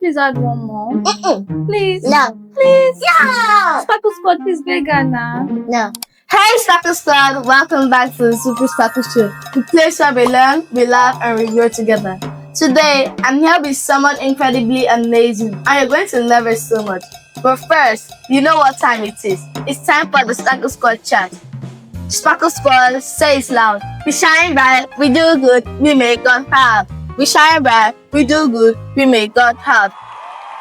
please add one more? Please. No. Please. Yeah. Sparkle Squad, please beg Anna. No. Hey, Sparkle Squad! Welcome back to the Super Sparkle Show, the place where we learn, we laugh, and we grow together. Today, I'm here with someone incredibly amazing, and you're going to love her so much. But first, you know what time it is. It's time for the Sparkle Squad chat. Sparkle Squad, say it loud. We shine bright, we do good, we make God proud. We shine bright, we do good, we make God proud.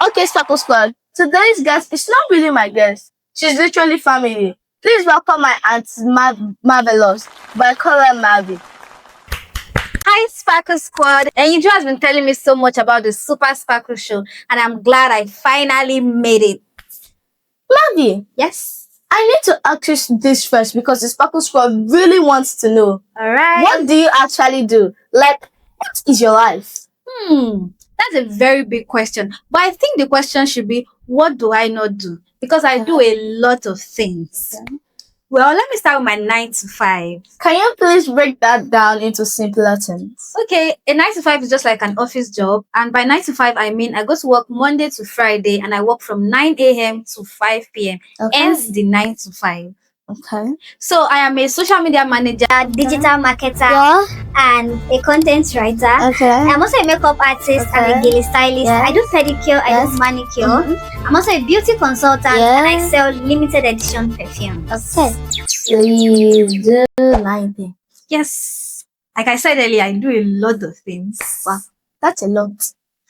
Okay, Sparkle Squad, today's guest is not really my guest. She's literally family. Please welcome my Aunt Marvelous, but I call her Marvie. Hi, Sparkle Squad. Eyinju has been telling me so much about the Super Sparkle Show, and I'm glad I finally made it. Marvie, Yes. I need to ask you this first because the Sparkle Squad really wants to know. Alright. What do you actually do? Like, what is your life? That's a very big question. But I think the question should be, what do I not do? Because I do a lot of things. Okay. Well, let me start with my 9 to 5. Can you please break that down into simpler terms? Okay, a 9 to 5 is just like an office job. And by 9 to 5, I mean I go to work Monday to Friday and I work from 9 a.m. to 5 p.m. Hence the 9 to 5. Okay. So I am a social media manager, a digital marketer, and a content writer. Okay. I'm also a makeup artist and a daily stylist. Yeah. I do pedicure, I do manicure. I'm also a beauty consultant and I sell limited edition perfumes. Okay. So you do 90. Yes. Like I said earlier, I do a lot of things. Wow, that's a lot.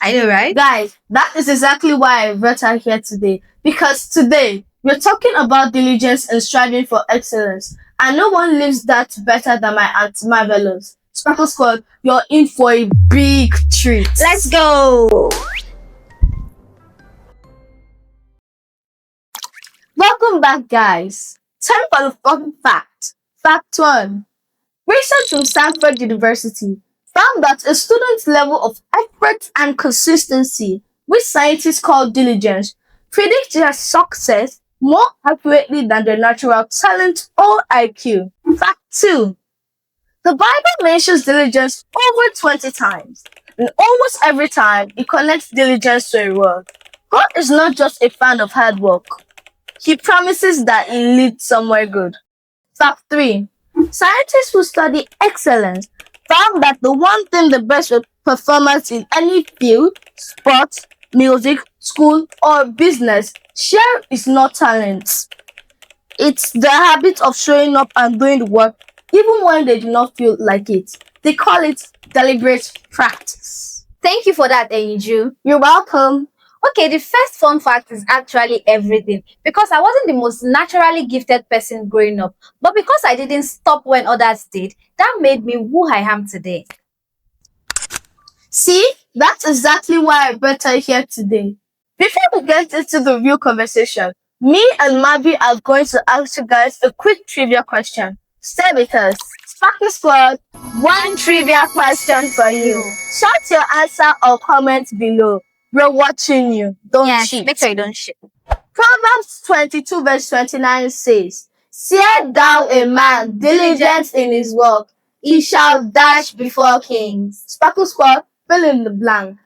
I know, right? Guys, that is exactly why I brought her here today. Because today, we're talking about diligence and striving for excellence. And no one lives that better than my Aunt Marvelous. Sparkle Squad, you're in for a big treat. Let's go. Welcome back, guys. Time for the fun fact. Fact 1. Research from Stanford University found that a student's level of effort and consistency, which scientists call diligence, predicts their success more accurately than their natural talent or IQ. Fact 2. The Bible mentions diligence over 20 times, and almost every time it connects diligence to a reward. God is not just a fan of hard work. He promises that it leads somewhere good. Fact 3. Scientists who study excellence found that the one thing the best performers in any field, sports, music, school, or business share is not talent. It's the habit of showing up and doing the work even when they do not feel like it. They call it deliberate practice. Thank you for that, Eyinju. You're welcome. Okay, the first fun fact is actually everything. Because I wasn't the most naturally gifted person growing up. But because I didn't stop when others did, that made me who I am today. See, that's exactly why I brought her here today. Before we get into the real conversation, me and Marvie are going to ask you guys a quick trivia question. Stay with us. Sparkle Squad, one trivia question for you. Shout your answer or comment below. We're watching you. Don't cheat. Make sure you don't cheat. Proverbs 22 verse 29 says, "Seest thou a man diligent in his work, he shall dash before kings." Sparkle Squad, fill in the blank.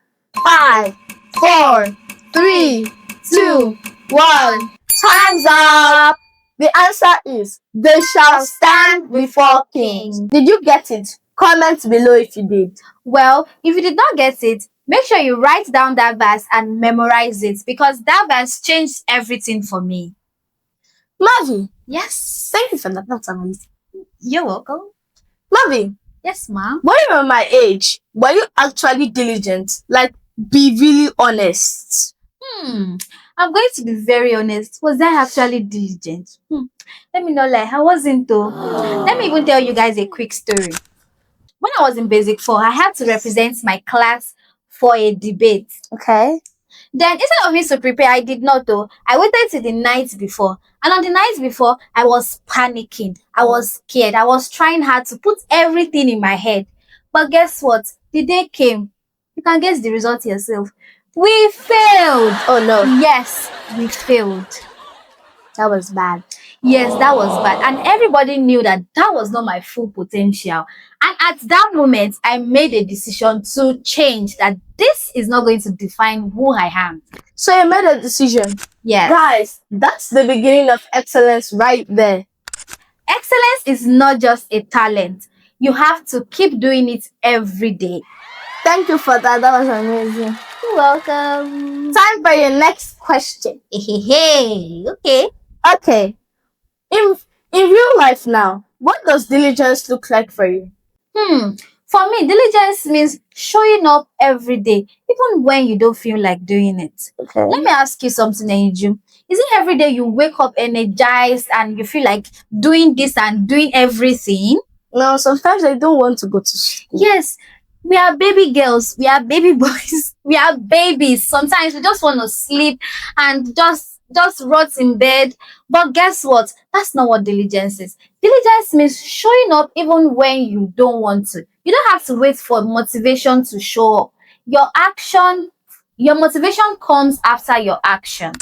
5, 4, 3, 2, 1. Time's up. The answer is, they shall stand before kings. Did you get it? Comment below if you did. Well, if you did not get it, make sure you write down that verse and memorize it because that verse changed everything for me. Marvie, Yes. thank you for that. That's amazing. You're welcome. Marvie, Yes, ma'am. when you were my age, were you actually diligent? Like, be really honest. I'm going to be very honest. Was I actually diligent? Let me not lie. I wasn't though. Let me even tell you guys a quick story. When I was in Basic 4, I had to represent my class for a debate. Okay. Then instead of me to prepare, I did not though. I waited till the night before. And on the night before, I was panicking. I was scared. I was trying hard to put everything in my head. But guess what? The day came. You can guess the result yourself. We failed. Oh no, Yes, we failed. that was bad. Yes, that was bad. And everybody knew that that was not my full potential. And at that moment, I made a decision to change that this is not going to define who I am. So you made a decision. Yes. Guys, that's the beginning of excellence right there. Excellence is not just a talent. You have to keep doing it every day. Thank you for that. That was amazing. You're welcome. Time for your next question. Hey, okay. Okay. In real life now, what does diligence look like for you? For me, diligence means showing up every day, even when you don't feel like doing it. Okay. Let me ask you something, Eyinju. Is it every day you wake up energized and you feel like doing this and doing everything? No, sometimes I don't want to go to school. Yes, we are baby girls, we are baby boys, we are babies. Sometimes we just want to sleep and just rot in bed. But guess what? That's not what diligence is. Diligence means showing up even when you don't want to. You don't have to wait for motivation to show up. Your motivation comes after your action.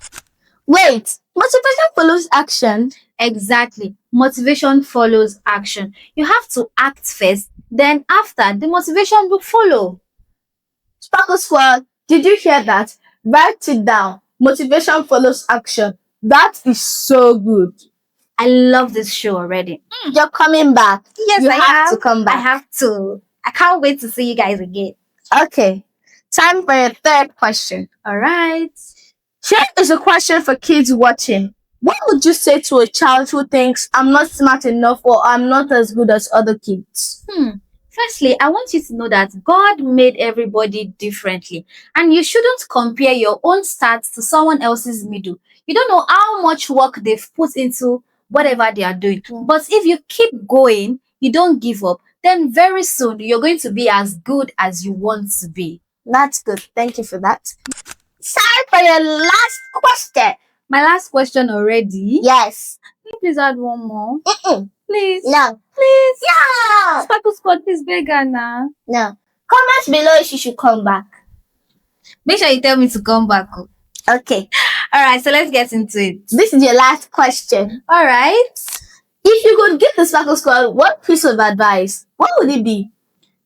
Wait, motivation follows action? Exactly. Motivation follows action. You have to act first, then after, the motivation will follow. Sparkle Squad, did you hear that? Write it down. Motivation follows action. That is so good. I love this show already. You're coming back. Yes, you I have to come back. I have to. I can't wait to see you guys again. Okay. Time for your third question. All right. Here is a question for kids watching. What would you say to a child who thinks I'm not smart enough or I'm not as good as other kids? Firstly, I want you to know that God made everybody differently, and you shouldn't compare your own stats to someone else's middle. You don't know how much work they've put into whatever they are doing. But if you keep going, you don't give up, then very soon you're going to be as good as you want to be. That's good. Thank you for that. Time for your last question. My last question already? Yes. Can you please add one more? Please. No. Please. Yeah. Sparkle Squad, please beg her now. No. Comment below if you should come back. Make sure you tell me to come back. Okay. All right, so let's get into it. This is your last question. All right. If you could give the Sparkle Squad one piece of advice, what would it be?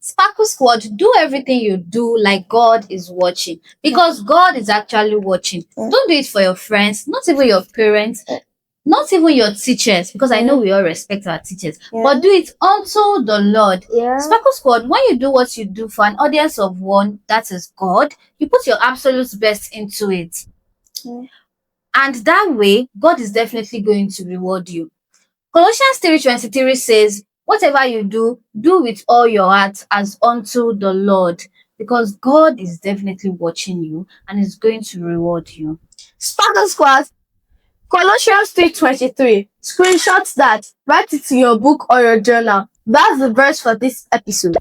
Sparkle Squad, do everything you do like God is watching, because God is actually watching. Don't do it for your friends, not even your parents, not even your teachers, because I know we all respect our teachers, but do it unto the Lord. Sparkle Squad, when you do what you do for an audience of one, that is God, you put your absolute best into it. And that way, God is definitely going to reward you. Colossians 3:23 says, whatever you do, do with all your heart as unto the Lord, because God is definitely watching you and is going to reward you. Sparkle Squad, Colossians 3:23. Screenshot that, write it in your book or your journal. That's the verse for this episode.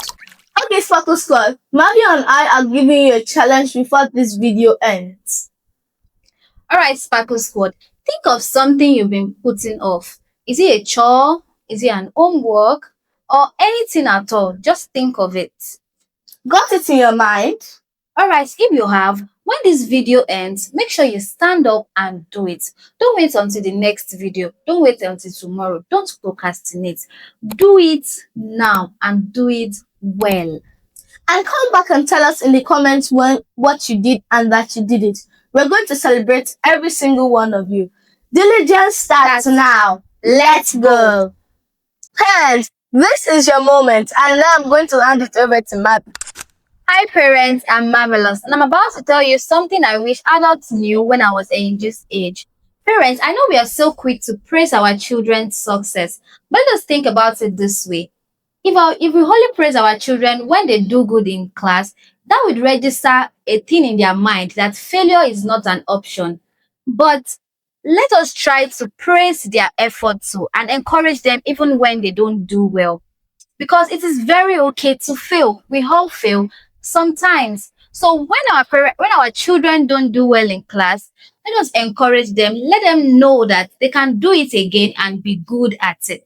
Okay, Sparkle Squad, Marvie and I are giving you a challenge before this video ends. Alright, Sparkle Squad, think of something you've been putting off. Is it a chore? Is it an homework? Or anything at all? Just think of it. Got it in your mind? Alright, if you have, when this video ends, make sure you stand up and do it. Don't wait until the next video. Don't wait until tomorrow. Don't procrastinate. Do it now and do it well. And come back and tell us in the comments what you did and that you did it. We're going to celebrate every single one of you. Diligence starts now. Let's go. Parents, this is your moment, and now I'm going to hand it over to Marvie. Hi parents, I'm Marvelous, and I'm about to tell you something I wish adults knew when I was Eyinju's age. Parents, I know we are so quick to praise our children's success, but let us think about it this way. If we only praise our children when they do good in class, that would register a thing in their mind that failure is not an option. But let us try to praise their effort too and encourage them even when they don't do well. Because it is very okay to fail. We all fail sometimes. So when our children don't do well in class, let us encourage them. Let them know that they can do it again and be good at it.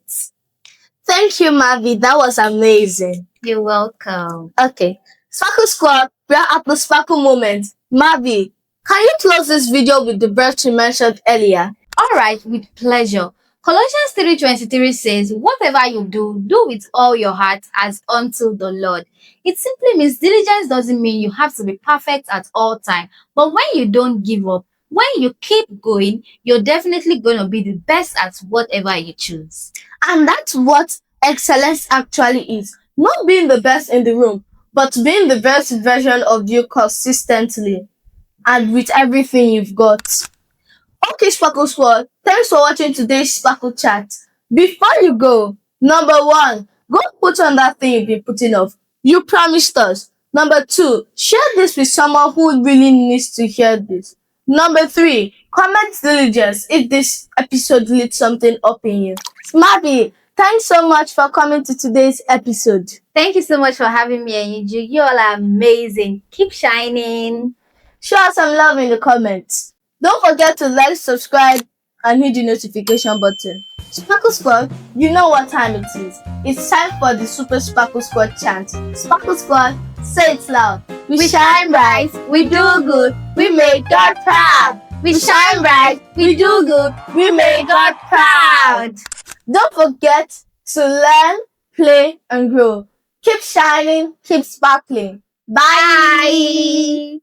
Thank you, Marvie. That was amazing. You're welcome. Okay. Sparkle Squad, we are at the Sparkle moment. Marvie, can you close this video with the verse you mentioned earlier? All right, with pleasure. Colossians 3:23 says, "Whatever you do, do with all your heart as unto the Lord." It simply means diligence doesn't mean you have to be perfect at all time, but when you don't give up, when you keep going, you're definitely going to be the best at whatever you choose. And that's what excellence actually is. Not being the best in the room, but being the best version of you consistently and with everything you've got. Okay, Sparkle Squad, thanks for watching today's Sparkle Chat. Before you go, number one, go put on that thing you've been putting off. You promised us. Number two, share this with someone who really needs to hear this. Number three, comment diligence if this episode lit something up in you. Marvie, thanks so much for coming to today's episode. Thank you so much for having me, Eyinju. You all are amazing. Keep shining. Show us some love in the comments. Don't forget to like, subscribe, and hit the notification button. Sparkle Squad, you know what time it is. It's time for the Super Sparkle Squad chant. Sparkle Squad, say it loud. We shine bright, we do good, we make God proud. We shine bright, we do good, we make God proud. Don't forget to learn, play, and grow. Keep shining, keep sparkling. Bye. Bye.